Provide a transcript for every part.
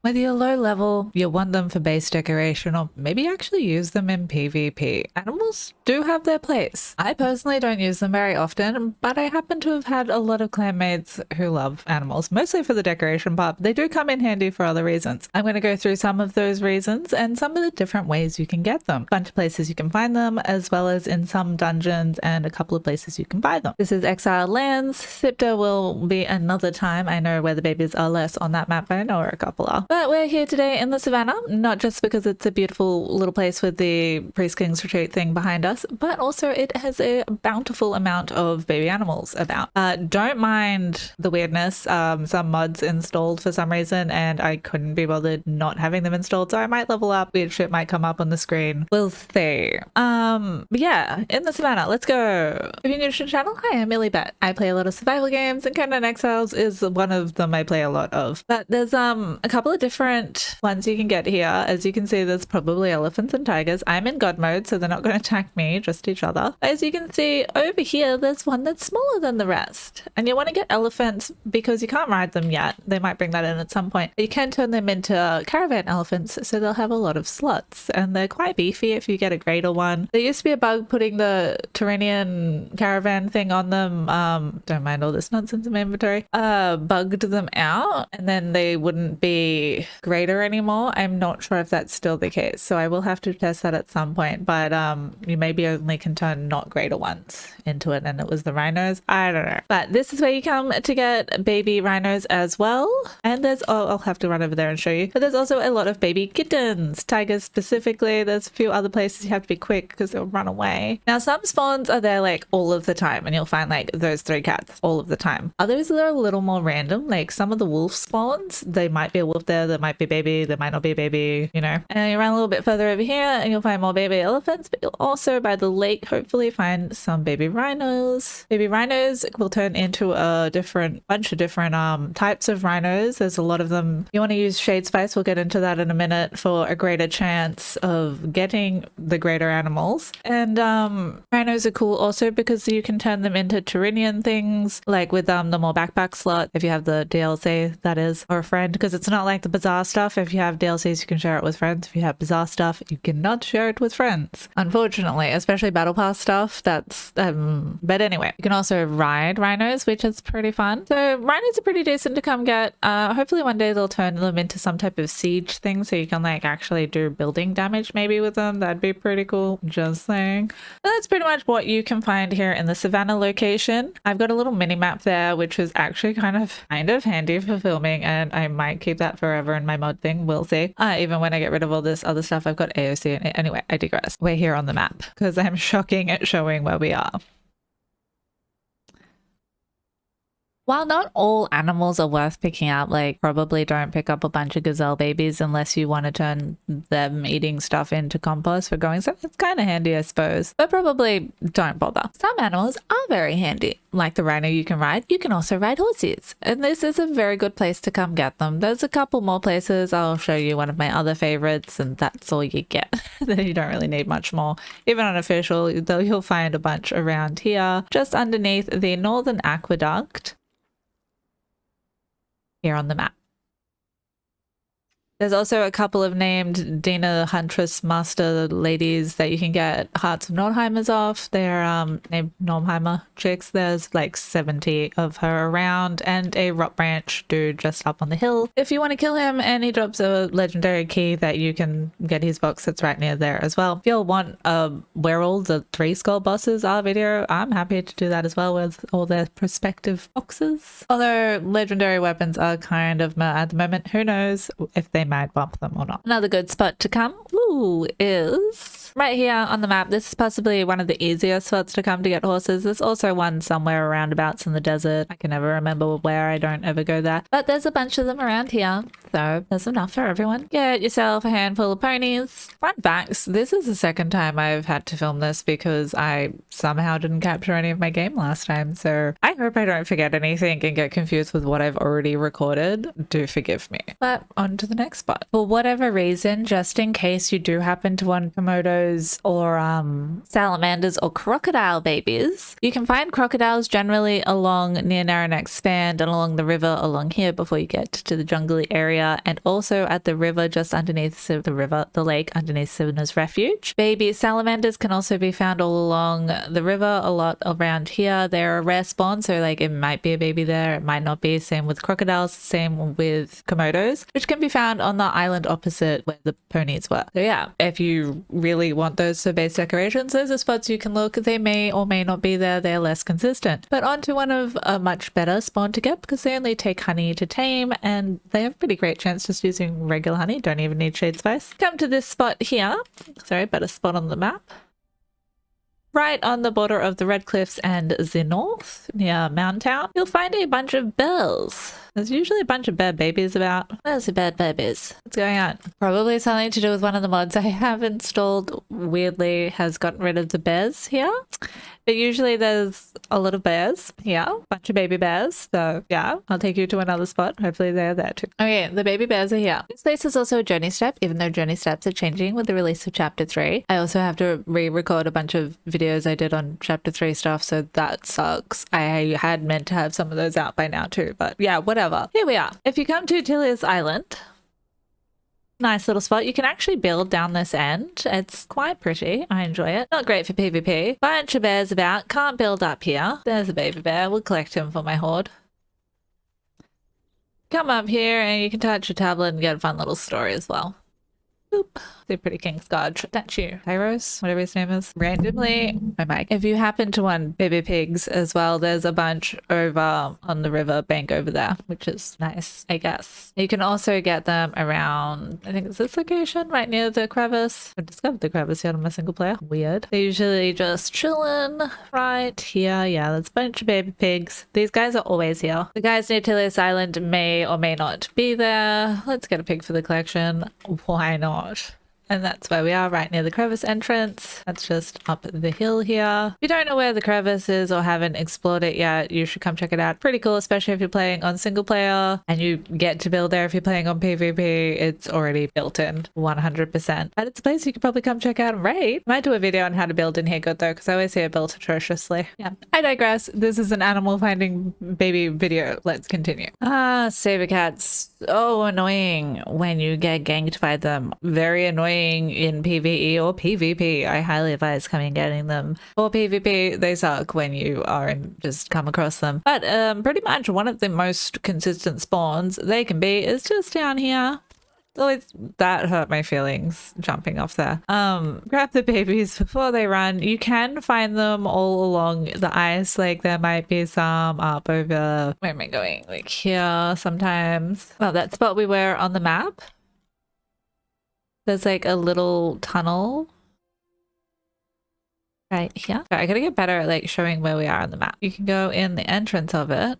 With your low level, you'll want them for base decoration or maybe actually use them in PvP. Animals do have their place. I personally don't use them very often, but I happen to have had a lot of clanmates who love animals, mostly for the decoration part. They do come in handy for other reasons. I'm going to go through some of those reasons and some of the different ways you can get them. A bunch of places you can find them, as well as in some dungeons and a couple of places you can buy them. This is Exiled Lands. Sipta will be another time. I know where the babies are less on that map, but I know where a couple are. But we're here today in the Savannah, not just because it's a beautiful little place with the Priest King's Retreat thing behind us, but also it has a bountiful amount of baby animals about. Don't mind the weirdness. Some mods installed for some reason, and I couldn't be bothered not having them installed, so I might level up. Weird shit might come up on the screen. We'll see. But yeah, in the Savannah, let's go. If you're new to the channel, hi, I'm Millibet. I play a lot of survival games, and CONAN Exiles is one of them I play a lot of. But there's a couple of different ones you can get here. As you can see, there's probably elephants and tigers. I'm in God mode, so they're not going to attack me, just each other. As you can see over here, there's one that's smaller than the rest. And you want to get elephants because you can't ride them yet. They might bring that in at some point. But you can turn them into caravan elephants, so they'll have a lot of slots. And they're quite beefy if you get a greater one. There used to be a bug putting the Tyrannian caravan thing on them. Don't mind all this nonsense in my inventory. Bugged them out, and then they wouldn't be greater anymore. I'm not sure if that's still the case, so I will have to test that at some point. But you maybe only can turn not greater ones into it, and it was the rhinos. I don't know. But this is where you come to get baby rhinos as well. And there's, oh, I'll have to run over there and show you. But there's also a lot of baby kittens, tigers specifically. There's a few other places you have to be quick because they'll run away. Now, some spawns are there like all of the time, and you'll find like those 3 cats all of the time. Others are a little more random, like some of the wolf spawns. They might be a wolf there, there might be baby, there might not be a baby, you know. And you run a little bit further over here and you'll find more baby elephants, but you'll also by the lake hopefully find some baby rhinos. Baby rhinos will turn into a bunch of different types of rhinos. There's a lot of them. You want to use shade spice, we'll get into that in a minute, for a greater chance of getting the greater animals. And rhinos are cool also because you can turn them into Tyrannian things, like with the more backpack slot if you have the DLC, that is, or a friend, because it's not like the bazaar stuff. If you have DLCs you can share it with friends. If you have bazaar stuff you cannot share it with friends, unfortunately, especially battle pass stuff. That's but anyway, you can also ride rhinos, which is pretty fun. So rhinos are pretty decent to come get. Hopefully one day they'll turn them into some type of siege thing so you can like actually do building damage maybe with them. That'd be pretty cool, just saying. But that's pretty much what you can find here in the Savannah location. I've got a little mini map there which is actually kind of handy for filming, and I might keep that forever in my mod thing. We'll see. Even when I get rid of all this other stuff, I've got AOC in it. Anyway, I digress. We're here on the map because I'm shocking at showing where we are. While not all animals are worth picking up, like probably don't pick up a bunch of gazelle babies unless you want to turn them eating stuff into compost for growing stuff. It's kind of handy, I suppose, but probably don't bother. Some animals are very handy, like the rhino you can ride. You can also ride horses, and this is a very good place to come get them. There's a couple more places. I'll show you one of my other favorites, and that's all you get. Then you don't really need much more. Even unofficial, though, you'll find a bunch around here, just underneath the Northern Aqueduct. Here on the map. There's also a couple of named Dina Huntress Master ladies that you can get Hearts of Nordheimers off. They're named Normheimer chicks. There's like 70 of her around, and a Rock Branch dude just up on the hill if you want to kill him, and he drops a legendary key that you can get his box that's right near there as well. If you'll want where all the 3 skull bosses are video, I'm happy to do that as well with all their prospective boxes. Although legendary weapons are kind of meh at the moment. Who knows if they might bump them or not. Another good spot to come is right here on the map. This is possibly one of the easier spots to come to get horses. There's also one somewhere aroundabouts in the desert. I can never remember where. I don't ever go there, but there's a bunch of them around here, so there's enough for everyone. Get yourself a handful of ponies. Fun facts, this is the second time I've had to film this because I somehow didn't capture any of my game last time, so I hope I don't forget anything and get confused with what I've already recorded. Do forgive me. But on to the next spot. For whatever reason, just in case you you do happen to want Komodos or salamanders or crocodile babies, you can find crocodiles generally along near Narrow Neck Span and along the river along here before you get to the jungly area, and also at the river just underneath the lake underneath Savannah's refuge. Baby salamanders can also be found all along the river, a lot around here. They're a rare spawn, so like it might be a baby there, it might not be. Same with crocodiles, same with Komodos, which can be found on the island opposite where the ponies were. So yeah, if you really want those for base decorations, those are spots you can look. They may or may not be there, they're less consistent. But onto one of a much better spawn to get, because they only take honey to tame and they have a pretty great chance just using regular honey, don't even need shade spice. Come to this spot here, sorry, better spot on the map. Right on the border of the Red Cliffs and the north, near Mountain Town, you'll find a bunch of bears. There's usually a bunch of bear babies about. Where's the bear babies? What's going on? Probably something to do with one of the mods I have installed weirdly has gotten rid of the bears here. But usually there's a lot of bears here, a bunch of baby bears. So yeah, I'll take you to another spot. Hopefully they're there too. Okay, the baby bears are here. This place is also a journey step, even though journey steps are changing with the release of chapter 3. I also have to re-record a bunch of videos I did on chapter 3 stuff, so that sucks. I had meant to have some of those out by now too, but yeah, whatever. Here we are. If you come to Tilia's Island, nice little spot. You can actually build down this end. It's quite pretty. I enjoy it. Not great for PvP. Bunch of bears about. Can't build up here. There's a baby bear. We'll collect him for my horde. Come up here and you can touch a tablet and get a fun little story as well. Boop. The Pretty King's Guard statue. Tyros, whatever his name is. Randomly, my mic. If you happen to want baby pigs as well, there's a bunch over on the river bank over there, which is nice, I guess. You can also get them around, I think it's this location, right near the crevice. I discovered the crevice here on my single player. Weird. They're usually just chilling right here. Yeah, there's a bunch of baby pigs. These guys are always here. The guys near Tilius Island may or may not be there. Let's get a pig for the collection. Why not? And that's where we are, right near the crevice entrance. That's just up the hill here. If you don't know where the crevice is or haven't explored it yet, you should come check it out. Pretty cool, especially if you're playing on single player and you get to build there. If you're playing on PvP, it's already built in 100%. But it's a place you could probably come check out and raid. Might do a video on how to build in here good though, because I always see it built atrociously. Yeah, I digress. This is an animal finding baby video. Let's continue. Saber cats. So annoying when you get ganked by them. Very annoying in PvE or PvP. I highly advise coming and getting them. For PvP, they suck when you are and just come across them. But pretty much one of the most consistent spawns they can be is just down here. Always that hurt my feelings jumping off there. Grab the babies before they run. You can find them all along the ice. Like there might be some up over, where am I going? Like here sometimes. Well, that spot we were on the map. There's like a little tunnel right here. I gotta get better at like showing where we are on the map. You can go in the entrance of it.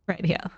Right here.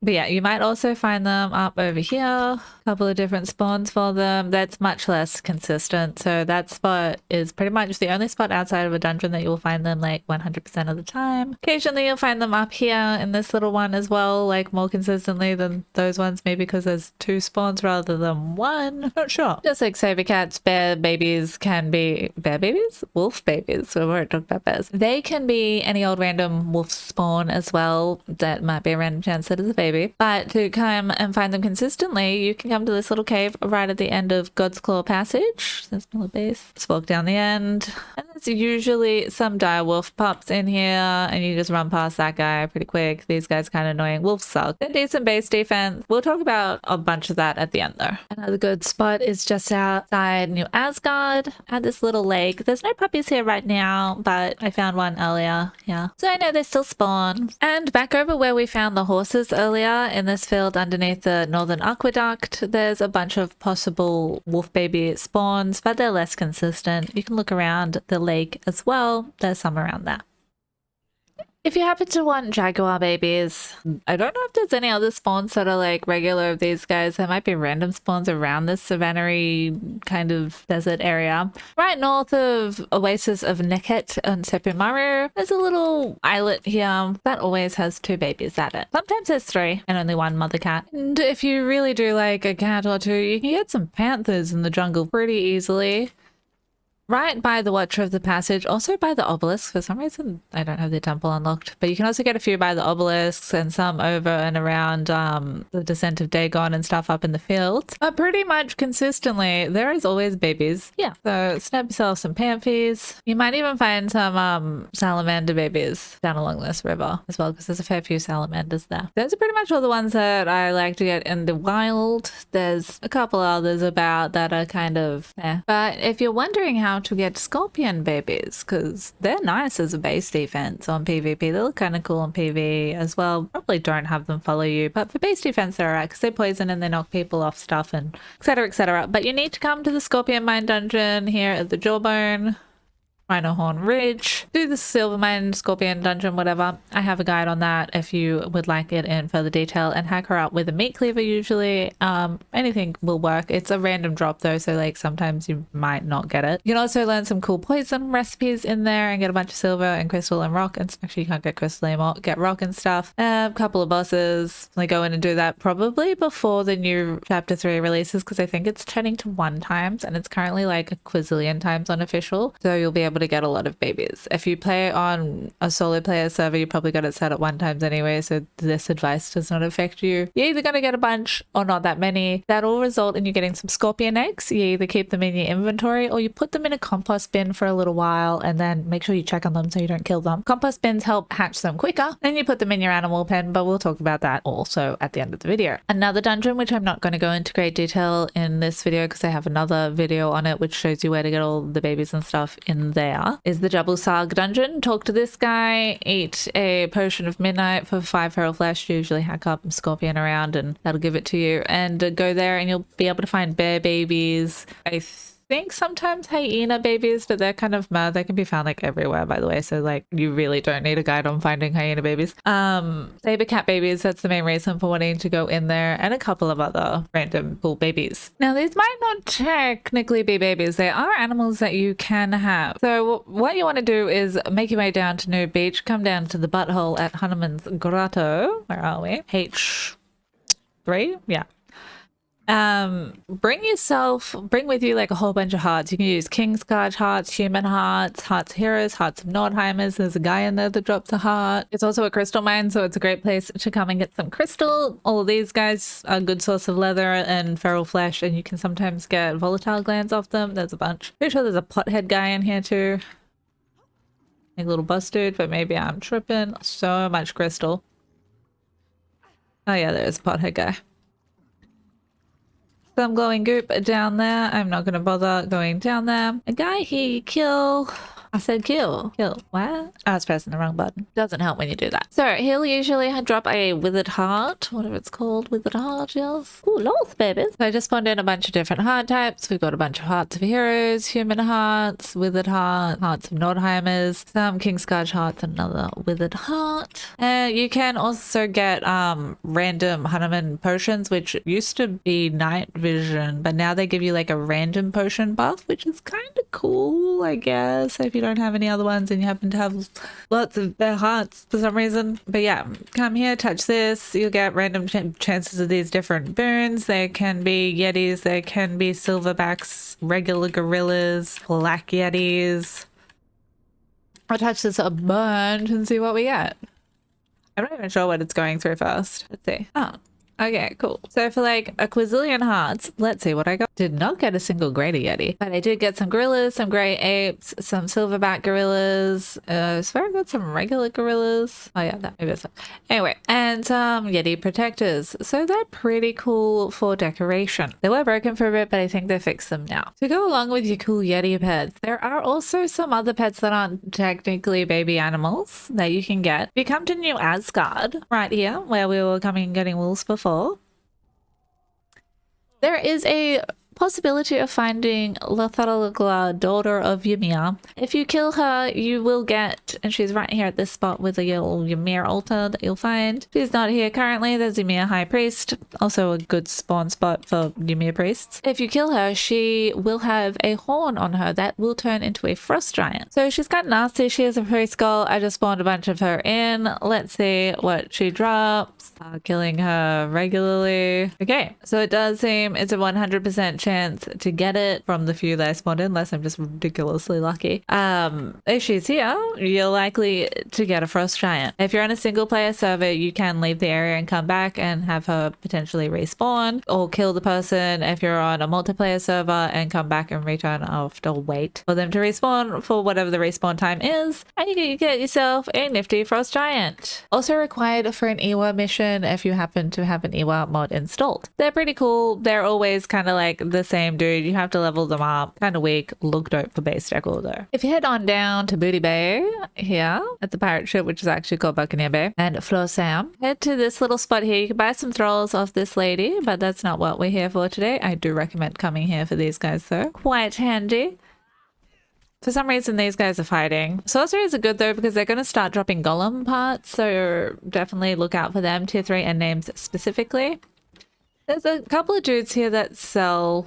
But yeah, you might also find them up over here. A couple of different spawns for them. That's much less consistent. So that spot is pretty much the only spot outside of a dungeon that you'll find them like 100% of the time. Occasionally you'll find them up here in this little one as well, like more consistently than those ones, maybe because there's 2 spawns rather than 1. Not sure. Just like saber cats, bear babies can be bear babies? Wolf babies. So we already talked about bears. They can be any old random wolf spawn as well. That might be a random chance that it's a baby. But to come and find them consistently, you can come to this little cave right at the end of God's Claw Passage. There's my little base. Just walk down the end. And there's usually some dire wolf pups in here, and you just run past that guy pretty quick. These guys kind of annoying. Wolves suck. They're decent base defense. We'll talk about a bunch of that at the end though. Another good spot is just outside New Asgard at this little lake. There's no puppies here right now, but I found one earlier. Yeah. So I know they still spawn. And back over where we found the horses earlier, in this field underneath the Northern Aqueduct, there's a bunch of possible wolf baby spawns, but they're less consistent. You can look around the lake as well. There's some around there. If you happen to want Jaguar babies, I don't know if there's any other spawns that are like regular of these guys. There might be random spawns around this Savannah kind of desert area. Right north of Oasis of Neket and Sepumaru, there's a little islet here that always has 2 babies at it. Sometimes there's 3 and only 1 mother cat. And if you really do like a cat or 2, you can get some panthers in the jungle pretty easily. Right by the Watcher of the Passage, also by the obelisk. For some reason, I don't have the temple unlocked, but you can also get a few by the obelisks and some over and around the Descent of Dagon and stuff up in the fields. But pretty much consistently, there is always babies. Yeah, so snap yourself some panthies. You might even find some salamander babies down along this river as well, because there's a fair few salamanders there. Those are pretty much all the ones that I like to get in the wild. There's a couple others about that are kind of but if you're wondering how to get scorpion babies, because they're nice as a base defense on PvP. They look kind of cool on PvE as well. Probably don't have them follow you, but for base defense they're alright because they poison and they knock people off stuff and etc, etc. But you need to come to the Scorpion Mine dungeon here at the Jawbone, Rhino Horn Ridge, do the Silver Mine, Scorpion Dungeon, whatever. I have a guide on that if you would like it in further detail, and hack her out with a meat cleaver usually. Anything will work. It's a random drop though, so like sometimes you might not get it. You can also learn some cool poison recipes in there and get a bunch of silver and crystal and rock. And actually you can't get crystal anymore, get rock and stuff. A couple of bosses. Like go in and do that probably before the new chapter 3 releases, because I think it's turning to 1 times and it's currently like a quadrillion times unofficial. So you'll be able to get a lot of babies. If you play on a solo player server, you probably got it set at 1 times anyway, so this advice does not affect you. You're either going to get a bunch or not that many. That'll result in you getting some scorpion eggs. You either keep them in your inventory or you put them in a compost bin for a little while and then make sure you check on them so you don't kill them. Compost bins help hatch them quicker. Then you put them in your animal pen, but we'll talk about that also at the end of the video. Another dungeon, which I'm not going to go into great detail in this video because I have another video on it which shows you where to get all the babies and stuff in there, is the Jabal Sarg dungeon. Talk to this guy, eat a potion of midnight for 5 feral flesh. You usually hack up a scorpion around and that'll give it to you, and go there and you'll be able to find bear babies. I think sometimes hyena babies, but they're kind of they can be found like everywhere, by the way, so like you really don't need a guide on finding hyena babies. Saber cat babies, that's the main reason for wanting to go in there, and a couple of other random cool babies. Now these might not technically be babies, they are animals that you can have. So what you want to do is make your way down to New Beach, come down to the butthole at Hanuman's Grotto. Where are we? H3? Yeah. Bring with you like a whole bunch of hearts. You can use King's Guard hearts, human hearts, hearts of heroes, hearts of Nordheimers. There's a guy in there that drops a heart. It's also a crystal mine, so it's a great place to come and get some crystal. All of these guys are a good source of leather and feral flesh, and you can sometimes get volatile glands off them. There's a bunch. Pretty sure there's a pothead guy in here too. Like a little bus dude, but maybe I'm tripping. So much crystal. Oh yeah, there's a pothead guy. Some glowing goop down there. I'm not gonna bother going down there. A guy here, kill. I said kill. Kill. What? I was pressing the wrong button. Doesn't help when you do that. So he'll usually drop a withered heart, whatever it's called. Withered heart, yes. Ooh, lots, babies. So I just spawned in a bunch of different heart types. We've got a bunch of hearts of heroes, human hearts, withered heart, hearts of Nordheimers, some Kingsguard hearts, and another withered heart. And you can also get random Hanuman potions, which used to be night vision, but now they give you like a random potion buff, which is kind of cool, I guess, if you don't have any other ones and you happen to have lots of their hearts for some reason. But yeah, come here, touch this, you'll get random chances of these different boons. There can be yetis, there can be silverbacks, regular gorillas, black yetis. I'll touch this a bunch and see what we get. I'm not even sure what it's going through first. Let's see. Oh, okay, cool. So for like a quadrillion hearts, let's see what I got. Did not get a single greater yeti, but I did get some gorillas, some grey apes, some silverback gorillas. So I got some regular gorillas. Oh yeah, that maybe it's anyway, and some yeti protectors. So they're pretty cool for decoration. They were broken for a bit, but I think they fixed them now. To go along with your cool yeti pets, there are also some other pets that aren't technically baby animals that you can get. If you come to New Asgard, right here, where we were coming and getting wolves before, there is a possibility of finding Lathalagla, daughter of Ymir. If you kill her, you will get, and she's right here at this spot with a little Ymir altar that you'll find. She's not here currently. There's Ymir High Priest, also a good spawn spot for Ymir priests. If you kill her, she will have a horn on her that will turn into a frost giant. So she's kind of nasty. She has a priest skull. I just spawned a bunch of her in. Let's see what she drops. Killing her regularly. Okay, so it does seem it's a 100% chance to get it from the few that I spawned in, unless I'm just ridiculously lucky. If she's here, you're likely to get a frost giant. If you're on a single player server, you can leave the area and come back and have her potentially respawn, or kill the person if you're on a multiplayer server and come back and return after wait for them to respawn for whatever the respawn time is, and you get yourself a nifty frost giant. Also required for an Ewa mission if you happen to have an Ewa mod installed. They're pretty cool. They're always kind of like the same dude. You have to level them up. Kind of weak. Look dope for base decor though. If you head on down to Booty Bay here at the pirate ship, which is actually called Buccaneer Bay, and Floor Sam, head to this little spot here. You can buy some thralls off this lady, but that's not what we're here for today. I do recommend coming here for these guys though. Quite handy. For some reason, these guys are fighting. Sorceries are good though, because they're going to start dropping golem parts, so definitely look out for them. Tier 3 end names specifically. There's a couple of dudes here that sell...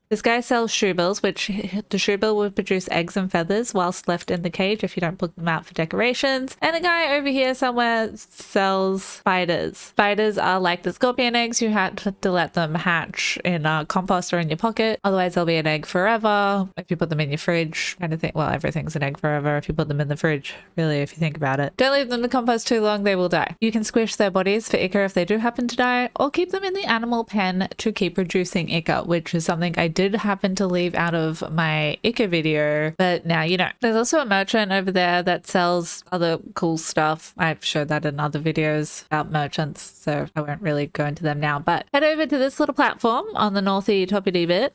This guy sells shoebills, which the shoebill will produce eggs and feathers whilst left in the cage if you don't put them out for decorations. And a guy over here somewhere sells spiders. Spiders are like the scorpion eggs. You have to let them hatch in a compost or in your pocket. Otherwise, they'll be an egg forever. If you put them in your fridge, kind of thing. Well, everything's an egg forever if you put them in the fridge, really, if you think about it. Don't leave them in compost too long, they will die. You can squish their bodies for ichor if they do happen to die, or keep them in the animal pen to keep producing ichor, which is something I did happen to leave out of my ichor video, but now you know. There's also a merchant over there that sells other cool stuff. I've showed that in other videos about merchants, so I won't really go into them now, but head over to this little platform on the northy toppity bit.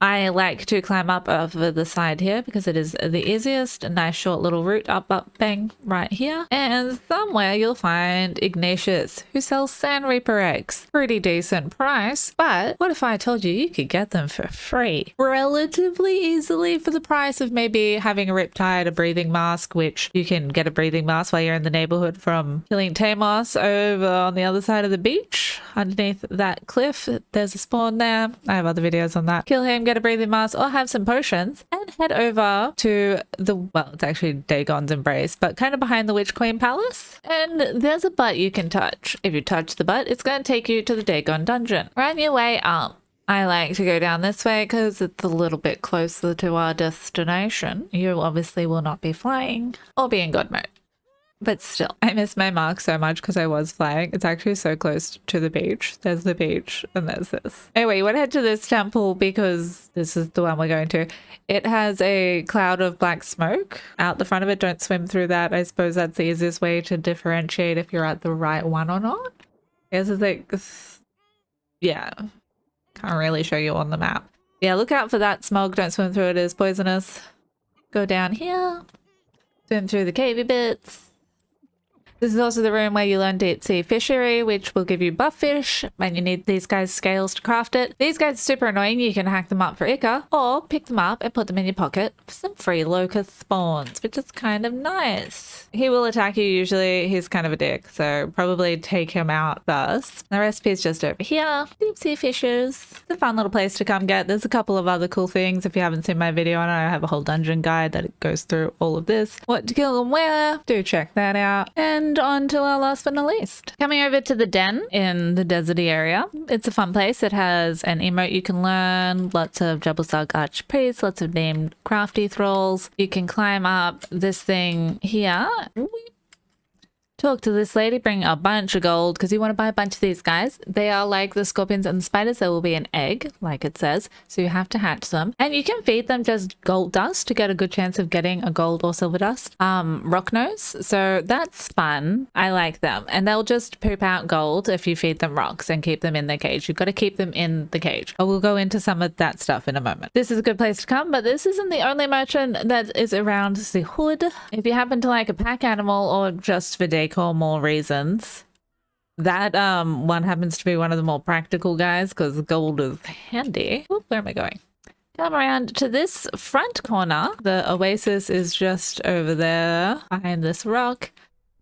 I like to climb up over the side here because it is the easiest. A nice short little route up, bang, right here. And somewhere you'll find Ignatius, who sells Sand Reaper eggs. Pretty decent price, but what if I told you could get them for free? Relatively easily for the price of maybe having a Reptile, a breathing mask, which you can get a breathing mask while you're in the neighborhood from killing Tamos over on the other side of the beach. Underneath that cliff, there's a spawn there. I have other videos on that. Kill him, get a breathing mask, or have some potions, and head over to the, well, it's actually Dagon's Embrace, but kind of behind the Witch Queen Palace. And there's a butt you can touch. If you touch the butt, it's going to take you to the Dagon dungeon. Run your way up. I like to go down this way because it's a little bit closer to our destination. You obviously will not be flying or be in God mode. But still, I miss my mark so much because I was flying. It's actually so close to the beach. There's the beach and there's this. Anyway, you want to head to this temple because this is the one we're going to. It has a cloud of black smoke out the front of it. Don't swim through that. I suppose that's the easiest way to differentiate if you're at the right one or not. Yes, it's like, yeah, can't really show you on the map. Yeah, look out for that smoke. Don't swim through it. It is poisonous. Go down here. Swim through the cavey bits. This is also the room where you learn deep sea fishery, which will give you buff fish, and you need these guys' scales to craft it. These guys are super annoying. You can hack them up for ichor, or pick them up and put them in your pocket for some free locust spawns, which is kind of nice. He will attack you usually. He's kind of a dick, so probably take him out first. The recipe is just over here. Deep sea fishes. It's a fun little place to come get. There's a couple of other cool things. If you haven't seen my video on it, I have a whole dungeon guide that goes through all of this. What to kill and where. Do check that out. And on to our last but not least. Coming over to the den in the deserty area. It's a fun place. It has an emote you can learn, lots of Jabal-Sarg archpriests, lots of named crafty thralls. You can climb up this thing here. Talk to this lady, bring a bunch of gold because you want to buy a bunch of these guys. They are like the scorpions and the spiders. There will be an egg, like it says, so you have to hatch them. And you can feed them just gold dust to get a good chance of getting a gold or silver dust. Rocknose, so that's fun. I like them. And they'll just poop out gold if you feed them rocks and keep them in their cage. You've got to keep them in the cage. I will go into some of that stuff in a moment. This is a good place to come, but this isn't the only merchant that is around the hood. If you happen to like a pack animal or just for decor more reasons, That one happens to be one of the more practical guys because gold is handy. Oop, where am I going? Come around to this front corner. The oasis is just over there behind this rock.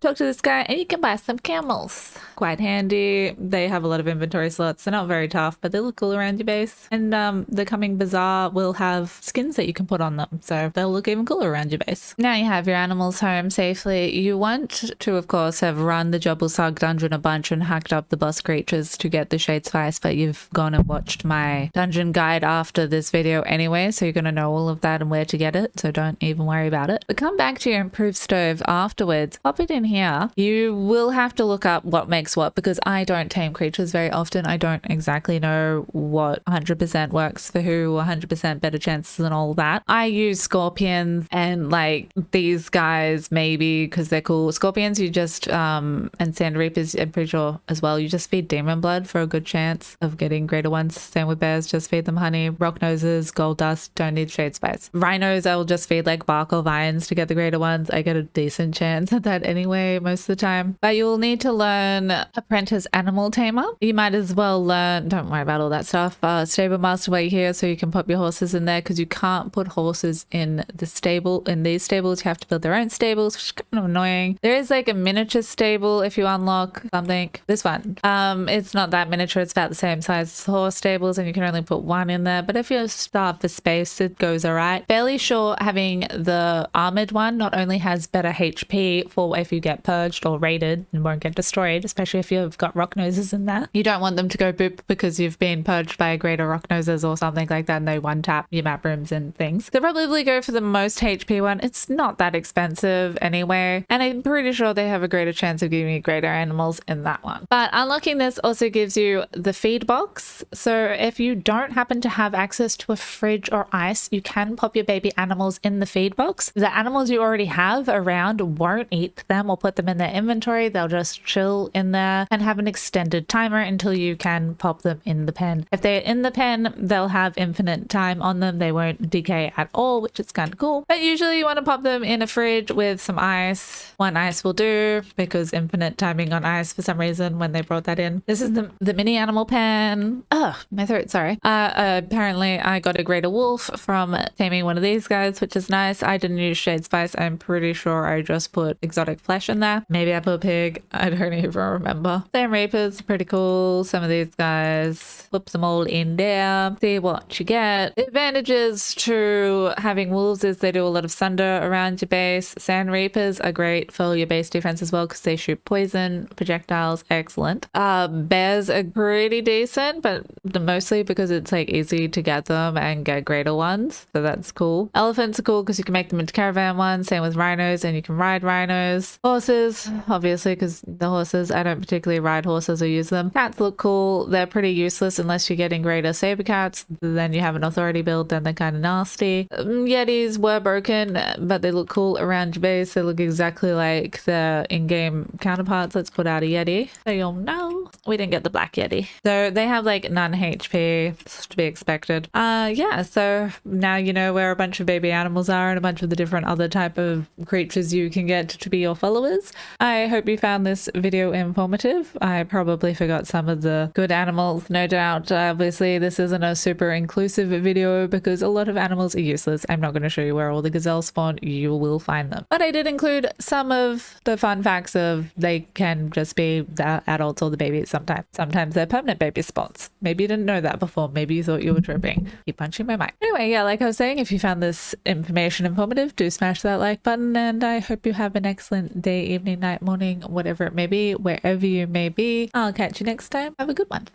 Talk to this guy and you can buy some camels. Quite handy. They have a lot of inventory slots. They're not very tough, but they look cool around your base. And the coming bazaar will have skins that you can put on them, so they'll look even cooler around your base. Now you have your animals home safely. You want to, of course, have run the Jobblesug dungeon a bunch and hacked up the boss creatures to get the Shade Spice, but you've gone and watched my dungeon guide after this video anyway, so you're going to know all of that and where to get it, so don't even worry about it. But come back to your improved stove afterwards. Pop it in here. You will have to look up what makes what because I don't tame creatures very often. I don't exactly know what 100% works for who, 100% better chances and all that. I use scorpions and like these guys maybe because they're cool. Scorpions you just and sand reapers I'm pretty sure as well. You just feed demon blood for a good chance of getting greater ones. Same with bears, just feed them honey. Rocknoses, gold dust, don't need shade spice. Rhinos I will just feed like bark or vines to get the greater ones. I get a decent chance at that anyway most of the time. But you will need to learn Apprentice Animal Tamer. You might as well learn, don't worry about all that stuff, Stable Master while you're here so you can put your horses in there because you can't put horses in the stable. In these stables you have to build their own stables, which is kind of annoying. There is like a miniature stable if you unlock something. This one, it's not that miniature, it's about the same size as horse stables and you can only put one in there, but if you're starved for space it goes alright. Fairly sure having the armored one not only has better HP for if you get purged or raided and won't get destroyed, especially if you've got rocknoses in there. You don't want them to go boop because you've been purged by a greater rocknoses or something like that and they one tap your map rooms and things. So probably go for the most HP one. It's not that expensive anyway and I'm pretty sure they have a greater chance of giving you greater animals in that one. But unlocking this also gives you the feed box. So if you don't happen to have access to a fridge or ice, you can pop your baby animals in the feed box. The animals you already have around won't eat them or put them in their inventory. They'll just chill in there and have an extended timer until you can pop them in the pen. If they're in the pen, they'll have infinite time on them. They won't decay at all, which is kind of cool. But usually you want to pop them in a fridge with some ice. One ice will do because infinite timing on ice for some reason when they brought that in. This is the mini animal pen. Oh, my throat, sorry. Apparently I got a greater wolf from taming one of these guys, which is nice. I didn't use shade spice. I'm pretty sure I just put exotic flesh in there. Maybe I put pig. I don't even remember. Same reapers, pretty cool. Some of these guys, flip them all in there. See what you get. The advantages to having wolves is they do a lot of thunder around your base. Sand reapers are great for your base defense as well because they shoot poison, projectiles, excellent. Bears are pretty decent, but mostly because it's like easy to get them and get greater ones. So that's cool. Elephants are cool because you can make them into caravan ones. Same with rhinos and you can ride rhinos. Horses, obviously, because the horses, I don't particularly ride horses or use them. Cats look cool. They're pretty useless unless you're getting greater saber cats. Then you have an authority build, then they're kind of nasty. Yetis were broken, but they look cool around your base. They look exactly like their in-game counterparts. Let's put out a yeti so you'll know. We didn't get the black yeti. So they have like none HP, to be expected. Yeah, so now you know where a bunch of baby animals are and a bunch of the different other type of creatures you can get to be your followers. I hope you found this video informative. I probably forgot some of the good animals, no doubt. Obviously this isn't a super inclusive video because a lot of animals are useless. I'm not going to show you where all the gazelles spawn. You will find them. But I did include some of the fun facts of they can just be the adults or the babies sometimes. Sometimes they're permanent baby spawns. Maybe you didn't know that before. Maybe you thought you were tripping. Keep punching my mic. Anyway, yeah, like I was saying, if you found this information informative, do smash that like button and I hope you have an excellent day, evening, night, morning, whatever it may be, wherever you may be. I'll catch you next time. Have a good one.